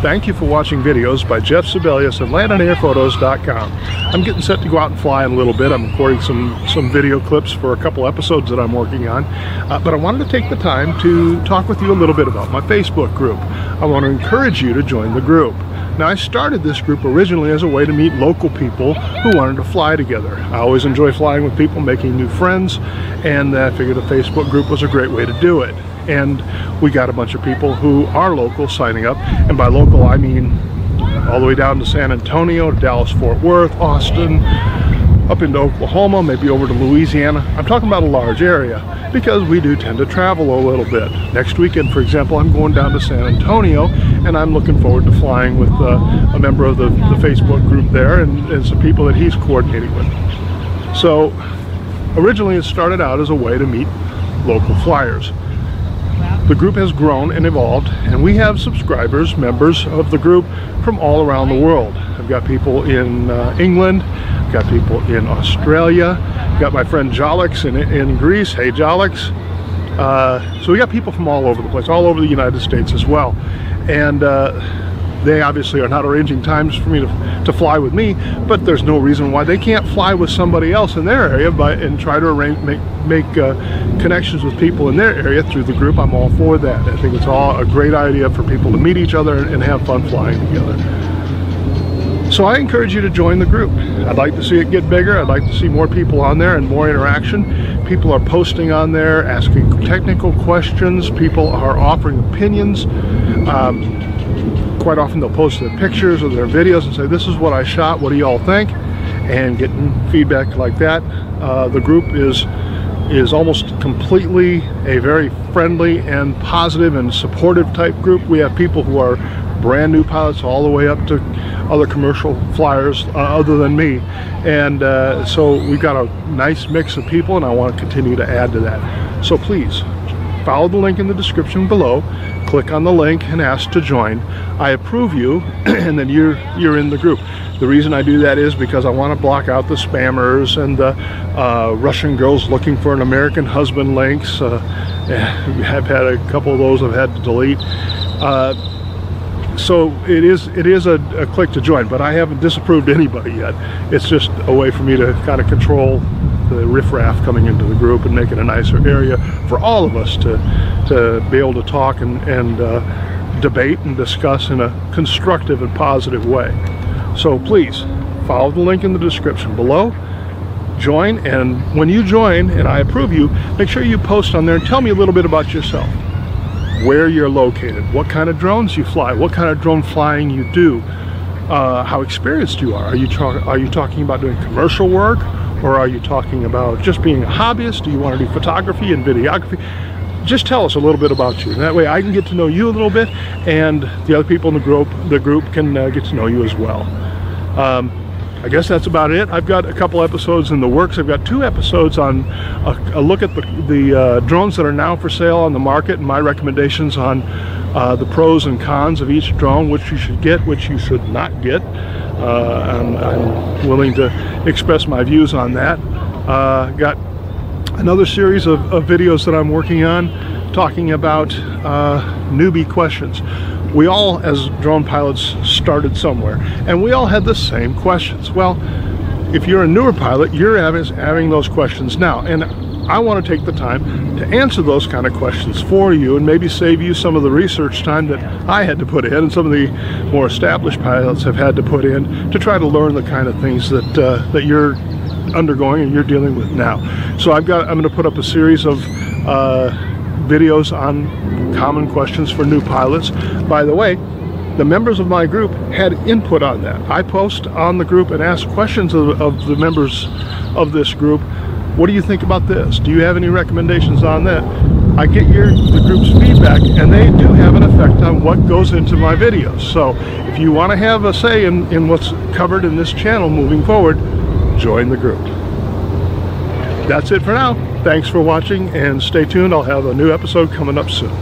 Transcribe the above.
Thank you for watching videos by Jeff Sibelius and landandairphotos.com. I'm getting set to go out and fly in a little bit. I'm recording some video clips for a couple episodes that I'm working on. But I wanted to take the time to talk with you a little bit about my Facebook group. I want to encourage you to join the group. Now, I started this group originally as a way to meet local people who wanted to fly together. I always enjoy flying with people, making new friends, and I figured a Facebook group was a great way to do it. And we got a bunch of people who are local signing up, and by local I mean all the way down to San Antonio, Dallas, Fort Worth, Austin, up into Oklahoma, maybe over to Louisiana. I'm talking about a large area because we do tend to travel a little bit. Next weekend, for example, I'm going down to San Antonio, and I'm looking forward to flying with a member of the Facebook group there and some people that he's coordinating with. So originally it started out as a way to meet local flyers. The group has grown and evolved, and we have subscribers, members of the group from all around the world. I've got people in England, I've got people in Australia, I've got my friend Jolix in Greece. Hey Jolix. So we got people from all over the place, all over the United States as well. And they obviously are not arranging times for me to fly with me, but there's no reason why they can't fly with somebody else in their area and try to arrange, make connections with people in their area through the group. I'm all for that. I think it's all a great idea for people to meet each other and have fun flying together. So I encourage you to join the group. I'd like to see it get bigger. I'd like to see more people on there and more interaction. People are posting on there, asking technical questions. People are offering opinions. Quite often they'll post their pictures or their videos and say, this is what I shot, what do y'all think? And getting feedback like that. The group is almost completely a very friendly and positive and supportive type group. We have people who are brand new pilots all the way up to other commercial flyers other than me. And so we've got a nice mix of people, and I want to continue to add to that. So please, follow the link in the description below, click on the link and ask to join. I approve you, and then you're in the group. The reason I do that is because I want to block out the spammers and the Russian girls looking for an American husband links. I've had a couple of those I've had to delete. So it is a click to join, but I haven't disapproved anybody yet. It's just a way for me to kind of control the riffraff coming into the group and make it a nicer area for all of us to be able to talk and debate and discuss in a constructive and positive way. So please follow the link in the description below, join, and when you join and I approve you, make sure you post on there and tell me a little bit about yourself, where you're located, what kind of drones you fly, what kind of drone flying you do, how experienced you are. Are you talking about doing commercial work? Or are you talking about just being a hobbyist? Do you want to do photography and videography? Just tell us a little bit about you. That way I can get to know you a little bit, and the other people in the group can get to know you as well. I guess that's about it. I've got a couple episodes in the works. I've got 2 episodes on a look at the drones that are now for sale on the market, and my recommendations on the pros and cons of each drone, which you should get, which you should not get. I'm willing to express my views on that. Got another series of videos that I'm working on talking about newbie questions. We all, as drone pilots, started somewhere, and we all had the same questions. Well, if you're a newer pilot, you're having those questions now, and I want to take the time to answer those kind of questions for you and maybe save you some of the research time that I had to put in and some of the more established pilots have had to put in to try to learn the kind of things that you're undergoing and you're dealing with now. So I'm going to put up a series of videos on common questions for new pilots. By the way, the members of my group had input on that. I post on the group and ask questions of the members of this group. What do you think about this? Do you have any recommendations on that? I get the group's feedback, and they do have an effect on what goes into my videos. So if you want to have a say in what's covered in this channel moving forward, join the group. That's it for now. Thanks for watching, and stay tuned. I'll have a new episode coming up soon.